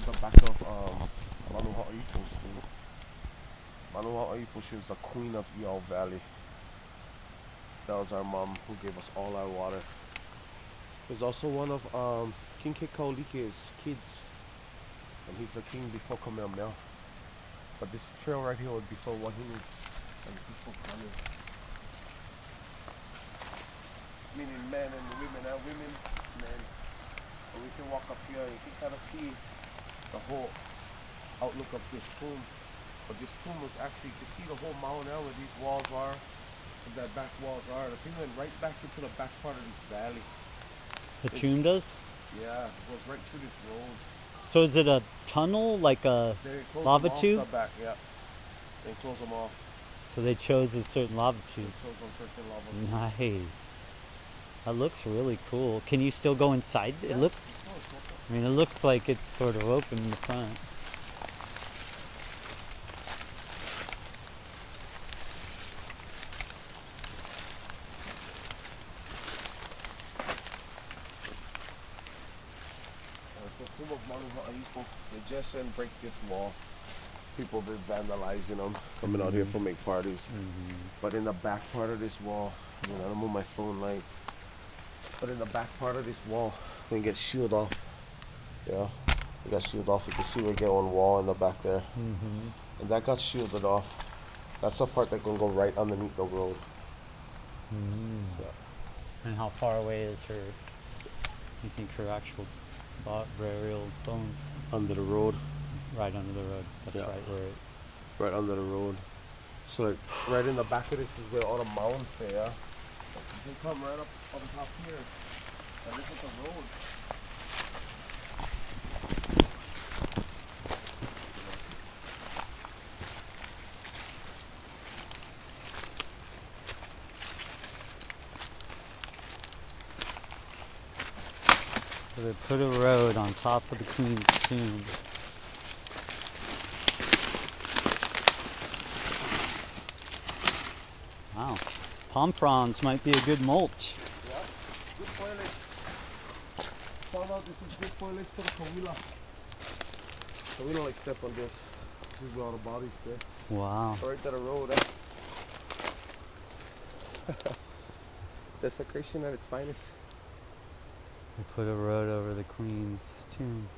the back of Manu Ha'aipo's tomb. Manu Ha'aipo, she was the Queen of Iao Valley. That was our mom who gave us all our water. There's also one of King Kekaulike's kids, and he's the king before Kamehameha. But this trail right here would be for Wahine and people coming. Meaning men and women, and women, men. And we can walk up here and you can kind of see the whole outlook of this tomb. But this tomb was actually, you can see the whole mountain now where these walls are, where that back walls are. The thing went right back into the back part of this valley. The tomb does? Yeah, it goes right through this road. So is it a tunnel, like a lava tube? The back, yeah. They close them off. So they chose a certain lava tube. They chose a certain lava tube. Nice. That looks really cool. Can you still go inside? Yeah, It looks, I mean, it looks like it's sort of open in the front. So tomb of Manu Ha'aipo, they just didn't break this wall. People been vandalizing them, coming out here for make parties. But in the back part of this wall, I don't move my phone light. But in the back part of this wall, we can get shielded off. Yeah, we got shielded off. You can see we get one wall in the back there, and that got shielded off. That's the part that can go right underneath the road. Yeah. And how far away is her, you think, her actual burial bones? Under the road. Right under the road. That's Yeah. right where it... Right under the road. So like right in the back of this is where all the mountains stay, yeah? You can come right up on top here and look at the road. So they put a road on top of the Queen's tomb. Wow. Palm fronds might be a good mulch. Yeah, good foliage. Found out this is good foliage for the kawila. So we don't like step on this. This is where all the bodies stay. Wow. Right to the road, Desecration at its finest. They put a road over the Queen's tomb.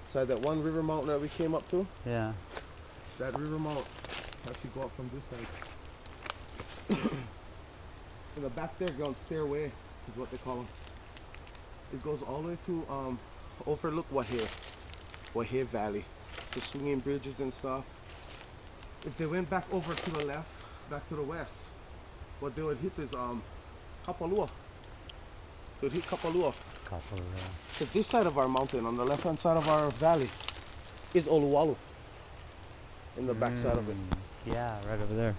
So that one river mountain that we came up to, Yeah. that river mountain actually go up from this side. In the back there, going stairway is what they call them. It goes all the way to overlook Wahine Valley. So swinging bridges and stuff. If they went back over to the left, back to the west, what they would hit is Kapalua. They would hit Kapalua. Because this side of our mountain, on the left hand side of our valley, is Oluwalu. In the back side of it. Yeah, right over there.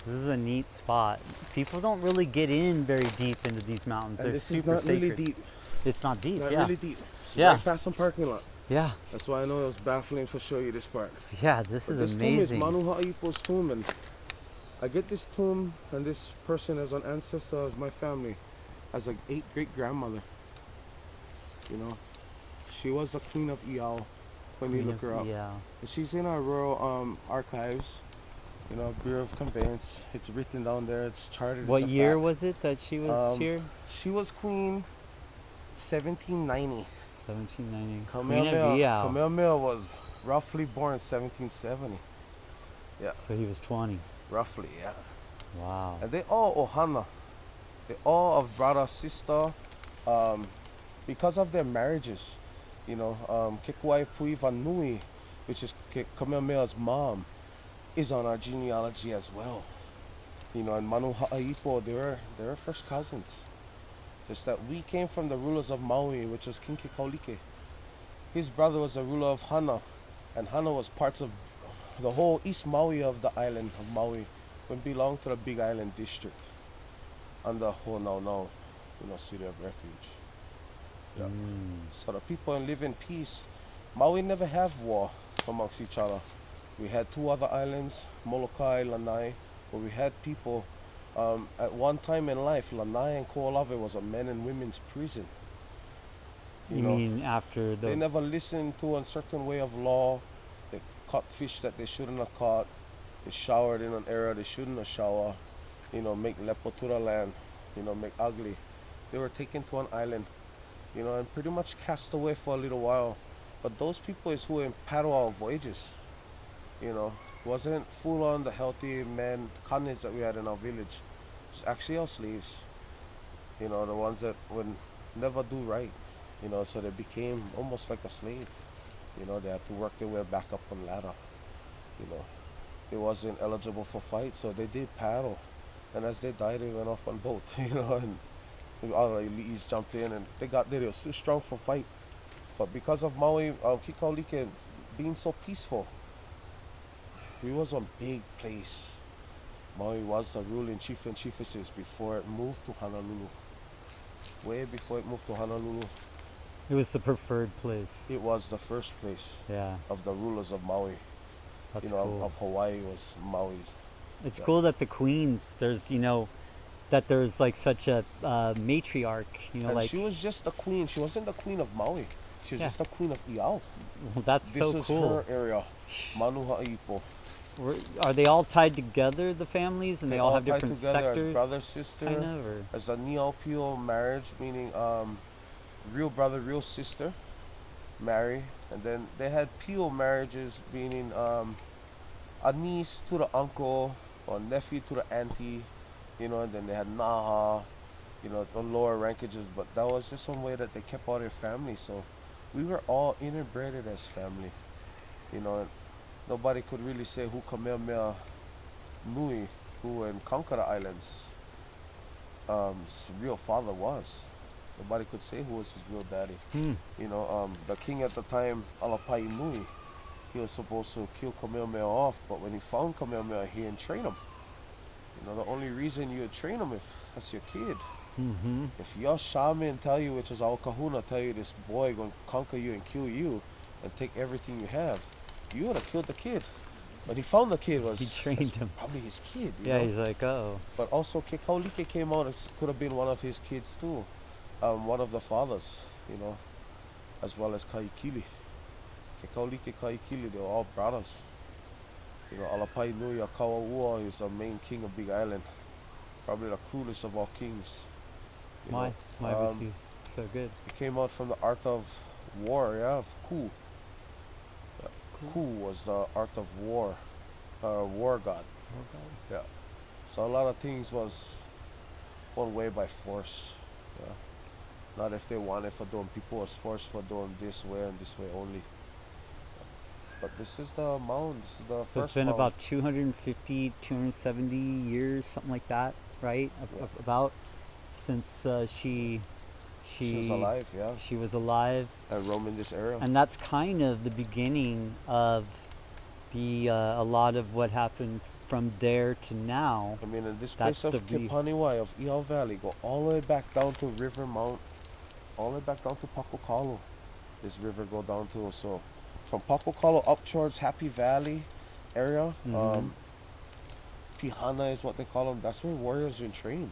This is a neat spot. People don't really get in very deep into these mountains. And They're this super is not sacred. really deep. It's not deep, Not yeah. really deep. It's Yeah. right past some parking lot. Yeah, That's why I know it was baffling for show you this part. yeah, this But is this amazing. tomb is Manu Ha'aipo's tomb, and I get this tomb and this person as an ancestor of my family, as a great-grandmother. You know, she was the Queen of Iao when you look her up. Yeah. And she's in our rural archives, you know, Bureau of Conveyance. It's written down there. It's charted. What it's a year fact. was it that she was here? She was Queen 1790. 1790. Queen of Iao. Kamehameha was roughly born in 1770. Yeah, So he was 20. roughly, yeah. Wow. And they all ohana. They all of brother, sister, because of their marriages. You know, Kekuai Puiva Nui, which is Kamehameha's mom, is on our genealogy as well. You know, and Manu Ha'aipo, they were first cousins. Just that we came from the rulers of Maui, which was King Kekaulike. His brother was a ruler of Hana, and Hana was parts of the whole East Maui of the island of Maui, when belonged to the Big Island District under Honau, City of Refuge. Yeah. So the people live in peace. Maui never have war amongst each other. We had two other islands, Molokai, Lanai, where we had people. At one time in life, Lanai and Ko'olave was a men and women's prison. You mean after They the... never listened to a certain way of law. They caught fish that they shouldn't have caught. They showered in an area they shouldn't have showered. Make lepo to the land. Make ugly. They were taken to an island, and pretty much cast away for a little while. But those people is who in paddle our voyages. Wasn't full on the healthy men connets that we had in our village. It's actually our slaves. The ones that would never do right. So they became almost like a slave. They had to work their way back up on ladder. You know, they wasn't eligible for fight, so they did paddle. And as they died, they went off on boat. And all the elites jumped in, and they were too strong for fight. But because of Maui, Kikaulike being so peaceful, we was a big place. Maui was the ruling chief and chiefesses before it moved to Honolulu. Way before it moved to Honolulu. It was the preferred place. It was the first place. Yeah. Of the rulers of Maui. That's cool. Of Hawaii was Maui's. It's cool that the queens, that there's like such a matriarch, And like... she was just the queen. She wasn't the queen of Maui. She was just the queen of Iao. Well, that's so cool. This is her area. Manu Ha'ipo. Are they all tied together, the families, and they all have different sectors? As brother, sister, kind of, or? As a Niaupio marriage, meaning real brother, real sister, marry, and then they had Pio marriages, meaning a niece to the uncle or nephew to the auntie, and then they had Naha, the lower rankages, but that was just one way that they kept all their family. So we were all interbreded as family, and nobody could really say who Kamehameha Nui, who in conquer the islands, real father was. Nobody could say who was his real daddy. The king at the time, Alapai Nui, he was supposed to kill Kamehameha off, but when he found Kamehameha, he didn't train him. The only reason you would train him if that's your kid. If your shaman tell you, which is our kahuna, tell you this boy gonna conquer you and kill you and take everything you have, you would have killed the kid. But he found the kid he trained him. Probably his kid. He's like, oh. But also Kekaulike came out, it could have been one of his kids too. One of the fathers, as well as Kaikili. Kekaulike, Kaikili, they were all brothers. Alapai Nui Akawaua is the main king of Big Island. Probably the coolest of all kings. Why was he so good? He came out from the art of war, of Ku. Ku was the art of war, war god. Yeah. So a lot of things was one way by force. Yeah. Not if they wanted for doing. People was forced for doing this way and this way only. But this is the mound. This is the first So it's been mound. about 250, 270 years, something like that, right? Yeah. About since she was alive, yeah. She was alive. And roaming this area. And that's kind of the beginning of a lot of what happened from there to now. I mean, in this place of Kepaniwai, of Iao Valley, go all the way back down to River Mount, all the way back down to Pakokalo. This river go down to, so from Pakokalo up towards Happy Valley area, Pihana is what they call them. That's where warriors are trained.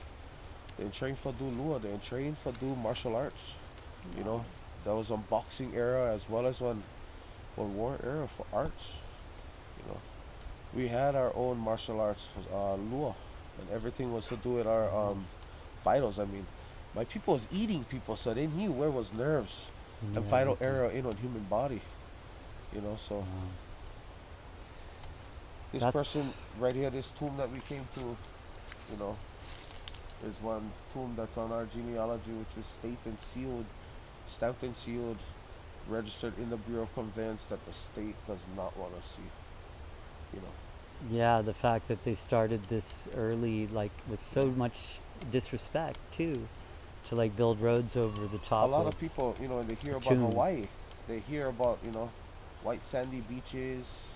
They're trained for do lua. They're trained for do martial arts. There was a boxing era as well as one war era for arts. We had our own martial arts, lua, and everything was to do with our vitals. I mean, my people was eating people, so they knew where was nerves and vital area in on human body. So this person right here, this tomb that we came to, is one tomb that's on our genealogy, which is stamped and sealed, registered in the Bureau of Conveyance that the state does not want to see. Yeah, the fact that they started this early, like with so much disrespect too, to like build roads over the top. A lot of people, when they hear about Hawaii, they hear about white sandy beaches,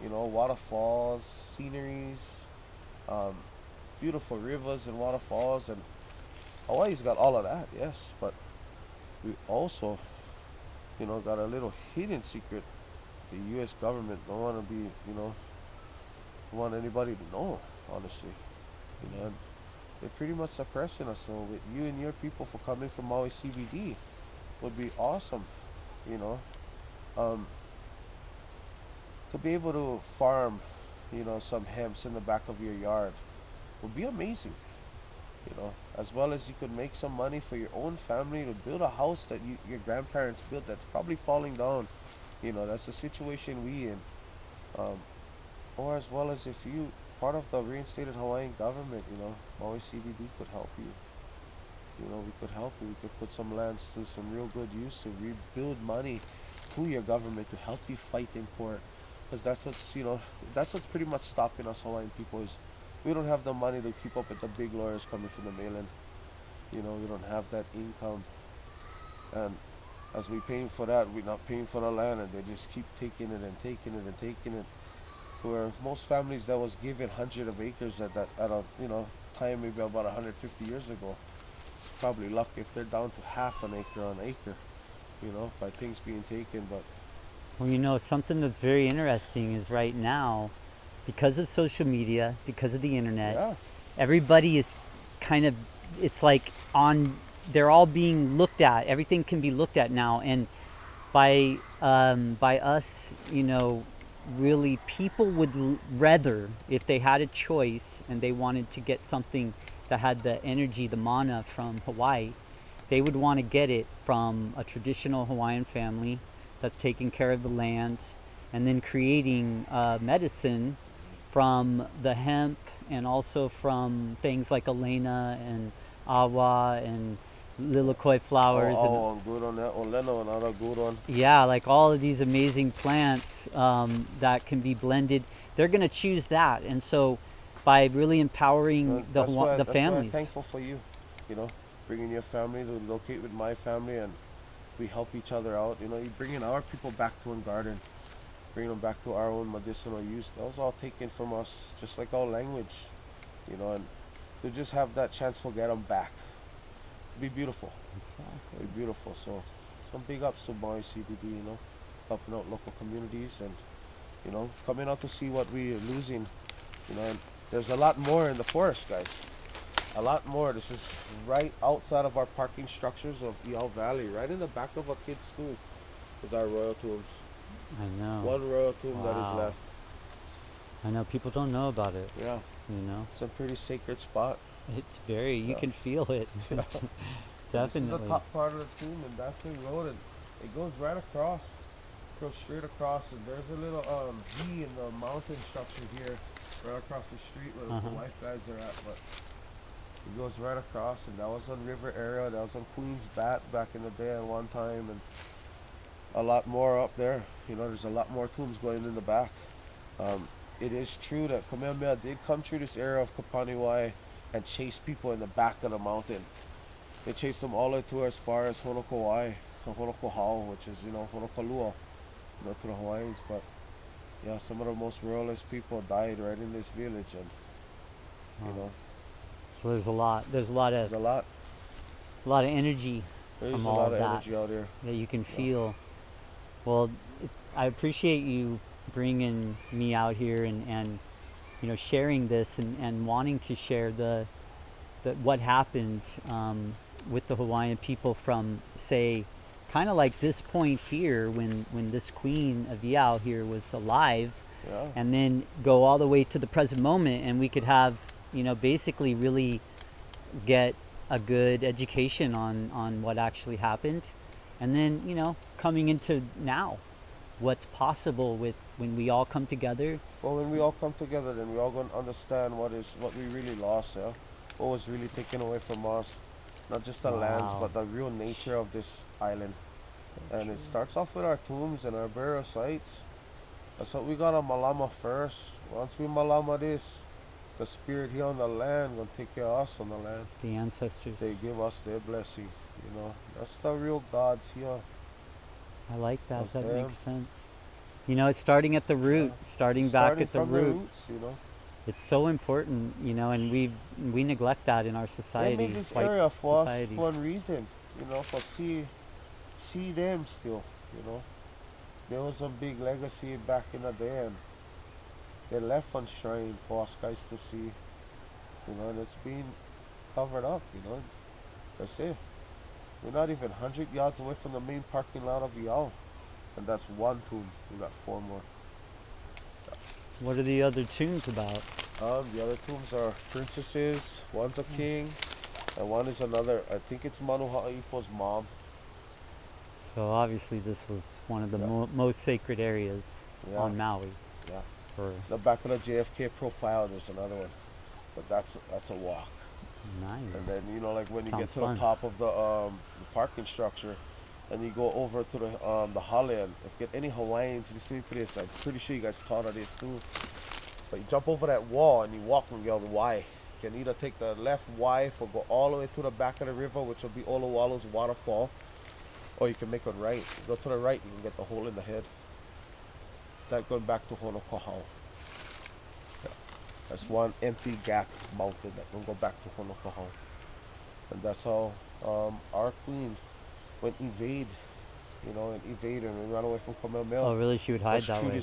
waterfalls, sceneries, beautiful rivers and waterfalls, and Hawaii's got all of that, yes, but we also, got a little hidden secret. The U.S. government don't want to be, don't want anybody to know, honestly. They're pretty much suppressing us. So with you and your people for coming from Maui CBD, would be awesome, you know. Um, to be able to farm, some hemps in the back of your yard would be amazing, as well as you could make some money for your own family to build a house that your grandparents built that's probably falling down. That's the situation we in. Um, or as well as if you part of the reinstated Hawaiian government, Maui CBD could help you. We could help you. We could put some lands to some real good use to rebuild money to your government to help you fight in court. Because that's what's pretty much stopping us Hawaiian people is we don't have the money to keep up with the big lawyers coming from the mainland. We don't have that income. And as we paying for that, we're not paying for the land, and they just keep taking it and taking it and taking it. To where most families that was given hundred of acres at a time maybe about 150 years ago, it's probably lucky if they're down to half an acre on acre, by things being taken. But Well, something that's very interesting is right now, because of social media, because of the internet, yeah, everybody is kind of, it's like they're all being looked at. Everything can be looked at now. And by us, really people would rather, if they had a choice and they wanted to get something that had the energy, the mana from Hawaii, they would want to get it from a traditional Hawaiian family that's taking care of the land, and then creating medicine from the hemp and also from things like Elena and awa and lilikoi flowers. oh, I'm good on that one. Leno, another good one. Yeah, like all of these amazing plants that can be blended. They're going to choose that. And so by really empowering the That's why I'm families. thankful for you, bringing your family to locate with my family, and we help each other out. You bringing our people back to a garden, bringing them back to our own medicinal use. That was all taken from us, just like our language, and to just have that chance to get them back. Be beautiful. Be beautiful. So some big ups to Maui CBD, helping out local communities and, coming out to see what we're losing, and there's a lot more in the forest, guys. A lot more. This is right outside of our parking structures of Iao Valley, right in the back of a kid's school is our royal tombs. I know. One royal tomb that is Wow. left. I know people don't know about it. Yeah. It's a pretty sacred spot. It's very, you Yeah. can feel it. Yeah. Definitely. This is the top part of the tomb, and that's the road, and it goes right across, goes straight across, and there's a little V in the mountain structure here, right across the street where the white guys are at. But it goes right across, and that was on River Area, that was on Queen's Bat back in the day at one time, and a lot more up there. There's a lot more tombs going in the back. It is true that Kamehameha did come through this area of Kapaniwai and chase people in the back of the mountain. They chased them all the way to as far as Honokowai, Honokohau, which is, Honokalua, to the Hawaiians. But yeah, some of the most ruralist people died right in this village, and So there's a lot. There's a lot there's of a lot. a lot of energy There's from a all lot of of that energy out here. that you can feel. Well, I appreciate you bringing me out here and sharing this and wanting to share the what happened with the Hawaiian people from, say, kind of like this point here when this Queen of Iao here was alive, Yeah. and then go all the way to the present moment, and we could have basically really get a good education on what actually happened, and then coming into now what's possible with when we all come together. Well, when we all come together, then we all gonna understand what we really lost, yeah. What was really taken away from us, not just the lands, Wow. but the real nature of this island. And it starts off with our tombs and our burial sites. That's what we gotta malama first. Once we malama this, the spirit here on the land gonna take care of us on the land. The ancestors. They give us their blessing. That's the real gods here. I like that. That's That them. makes sense. It's starting at the root, starting back Starting at the from root. the roots, It's so important, and we neglect that in our society. They made this white area for society. us for one reason, for see them still, There was a big legacy back in the day, and they left enshrined for us guys to see, and it's being covered up, That's it. We're not even 100 yards away from the main parking lot of Iao. And that's one tomb. We got four more. What are the other tunes about? The other tombs are princesses. One's a king, and one is another. I think it's Manu Ha'aipo's mom. So obviously this was one of the Yeah. most sacred areas Yeah. on Maui. Yeah. For The back of the JFK profile, there's another one, but that's a walk. nice. And then like when you get Sounds to fun. the top of the parking structure, and you go over to the hawaiian. If you get any Hawaiians listening to this, I'm pretty sure you guys taught of this too. But you jump over that wall and you walk and go the Y. You can either take the left Y or go all the way to the back of the river, which will be Olowalu's waterfall, or you can make a right. You go to the right, you can get the hole in the head. That going back to Honokohau. Yeah. That's one empty gap mountain that can go back to Honokohau. And that's how our queen went and we ran away from Kamehameha. Oh, really? She would hide That's that way.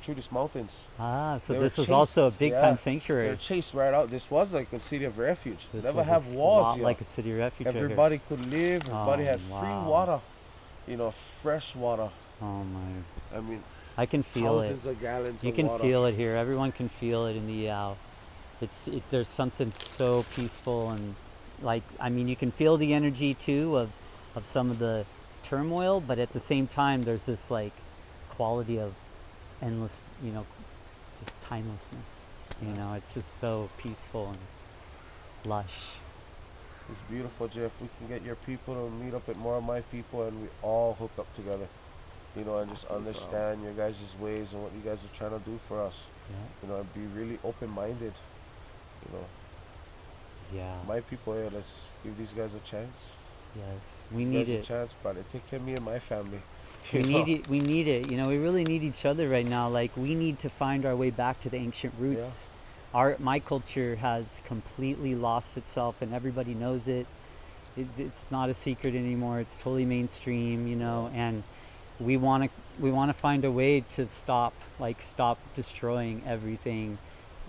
through these mountains. Ah, so They were this was also a chased, big yeah. time They sanctuary. were chased right out. This was like a city of refuge. This Never was have a walls lot here. like a city refuge. right here. Everybody could live. Everybody Oh, had free wow. water. Fresh water. Oh my! I mean, I can feel it. thousands of gallons You of can water. feel it here. Everyone can feel it in the Iao. There's something so peaceful and you can feel the energy too of some of the turmoil, but at the same time there's this like quality of endless, just timelessness. It's just so peaceful and lush. It's beautiful, Jeff. We can get your people to meet up with more of my people, and we all hook up together. And just understand your guys' ways and what you guys are trying to do for us. Yeah. And be really open-minded. Yeah. My people here, let's give these guys a chance. Yes. We Give need guys a it. chance, brother. Take care of me and my family. We need it. We need it. We really need each other right now. Like we need to find our way back to the ancient roots. My culture has completely lost itself, and everybody knows it. It's not a secret anymore. It's totally mainstream, and we want to find a way to stop destroying everything,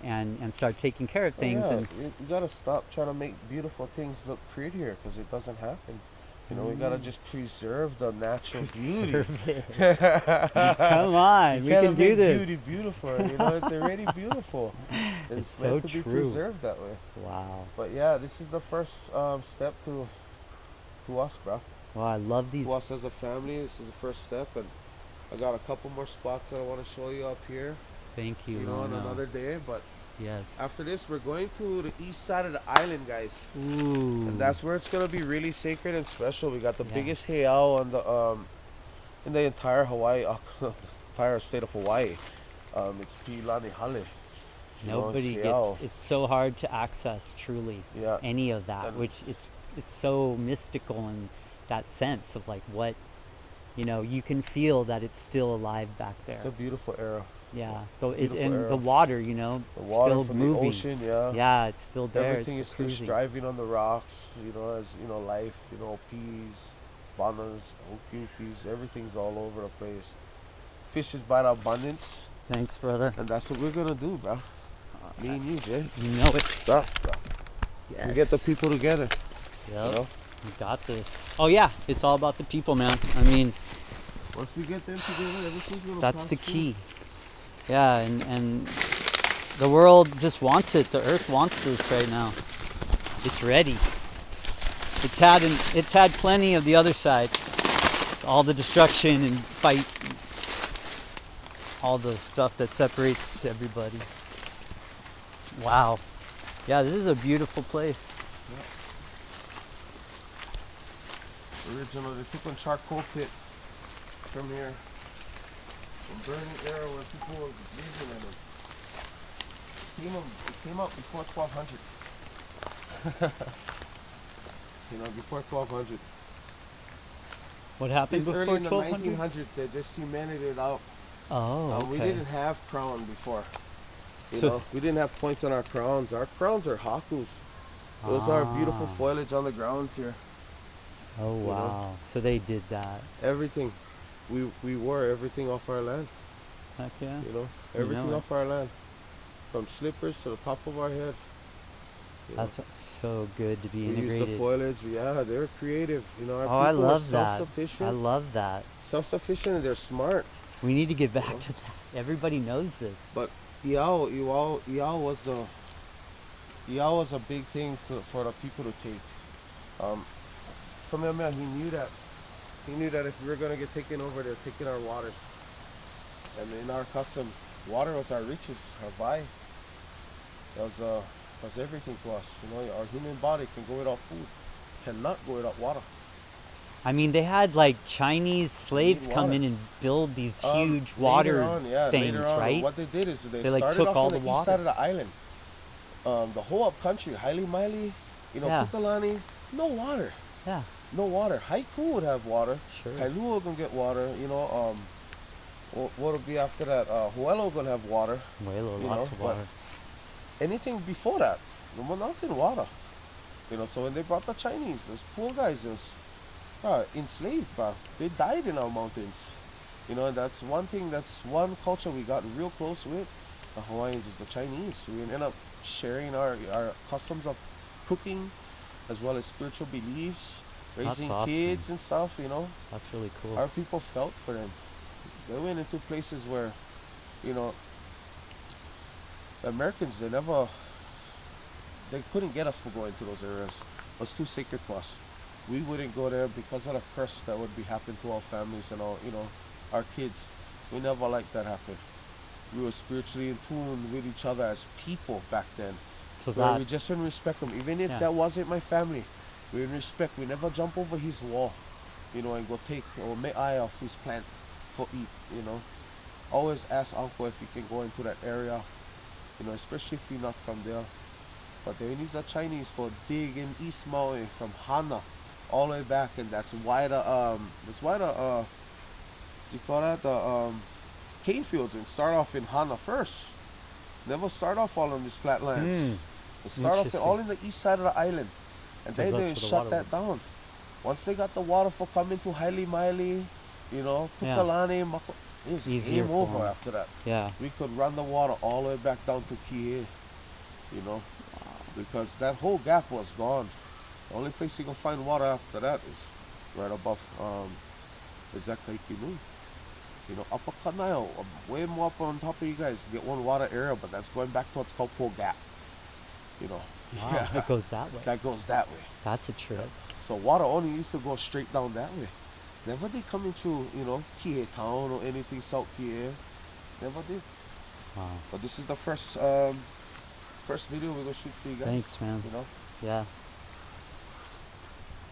and start taking care of things. Yeah, And you gotta stop trying to make beautiful things look prettier, because it doesn't happen. We gotta just preserve the natural beauty. preserve it. Come on, we You can can't do make this. beauty beautiful. It's already beautiful. It's so meant to be true. preserved that way. Wow. But yeah, this is the first step to us, bro. Well, I love these. To us as a family, this is the first step, and I got a couple more spots that I want to show you up here. Thank you. On Lono. another day. But Yes. after this, we're going to the east side of the island, guys. Ooh. And that's where it's gonna be really sacred and special. We got the Yeah. biggest heiau on the in the entire Hawaii, entire state of Hawaii. It's Pilani Hale. Nobody heiau. gets. It's so hard to access truly Yeah. any of that, And- which it's so mystical in that sense of like what, you can feel that it's still alive back there. It's a beautiful era. Yeah. beautiful And era. the water, The water still from moving. the ocean, yeah. Yeah, it's still there. Everything it's is still cruising. striving on the rocks, as life, peas, bananas, okukis, everything's all over the place. Fish is by the abundance, Thanks, brother. and that's what we're gonna do, bro. Me and you, Jay. You know it. Bro. Yes. We get the people together. Yep. We got this. Oh yeah, it's all about the people, man. I mean, Once we get them together, everything's gonna that's the prosper. key. Yeah, and the world just wants it. The earth wants this right now. It's ready. It's had plenty of the other side. All the destruction and fight. All the stuff that separates everybody. Wow. Yeah, this is a beautiful place. Original, they took one charcoal pit from here. A burning era where people were living in it. It came up before 1200. Before 1200. What happened This before early in the 1200? 1900s, they just cemented it out. Oh, okay. We didn't have crown before. So- We didn't have points on our crowns. Our crowns are hakus. Those are beautiful Ah. foliage on the grounds here. Oh wow. So they did that. Everything. We wore everything off our land. Heck yeah. Everything it. off our land. From slippers to the top of our head. You know? That's so good to be We use the integrated. foliage. Yeah, they're creative. You know, our Oh, I people are love that. I self-sufficient. love that. Self-sufficient, and they're smart. We need to get You back know? to that. Everybody knows this. But Iao was a big thing for the people to take. Kamehameha, he knew that. He knew that if we were gonna get taken over, they're taking our waters. And in our custom, water was our riches, our vai. That was everything to us. You know, our human body can go without food, cannot go without water. I mean, they had like Chinese slaves need come water. in and build these huge Later water on, yeah, things, later on, right? what they did is they They, like, started took off all on the the water. east side of the island. The whole up country, Haile Maile, you know, Yeah. Kukalani, no water. Yeah, No water. Haiku would have water. sure. Kailua can get water. You know, what would be after that? Huelo gonna have water. Whale, You lots know, of but water. anything before that, no more nothing water. You know, so when they brought the Chinese, those poor guys, those enslaved, they died in our mountains. You know, and that's one thing. That's one culture we got real close with. The Hawaiians is the Chinese. We ended up sharing our customs of cooking, as well as spiritual beliefs, raising awesome. kids and stuff. You know, That's really cool. our people felt for them. They went into places where, you know, the Americans, they couldn't get us for going to those areas. It was too sacred for us. We wouldn't go there because of the curse that would be happening to our families and all, you know, our kids. We never let that happen. We were spiritually in tune with each other as people back then. So Where that, we just didn't respect them. Even if Yeah. that wasn't my family, we didn't respect. We never jump over his wall, you know, and go take or make eye off his plant for eat, you know. Always ask uncle if he can go into that area, you know, especially if you're not from there. But they use the Chinese for dig in East Maui from Hana all the way back, and that's why what do you call that, the cane fields, and start off in Hana first. Never start off all on these flatlands. Hmm, They start off interesting. all in the east side of the island, and 'Cause they that's didn't where the shut water that was. down. Once they got the water for coming to Haile Maile, you know, Yeah. Kukalani, it was Easier game for over 'em. after that. yeah. We could run the water all the way back down to Kihei, you know, because that whole gap was gone. The only place you can find water after that is right above Ezekaikinu. You know, Upper Kanaio, way more up on top of you guys, get one water area, but that's going back to what's called Pole Gap. You know, Wow, it goes that way. that goes that way. That's a trip. So water only used to go straight down that way. Never did come into, you know, Kihei town or anything South Kihei. Never did. Wow. But this is the first video we're gonna shoot for you guys. Thanks, man. You know, Yeah.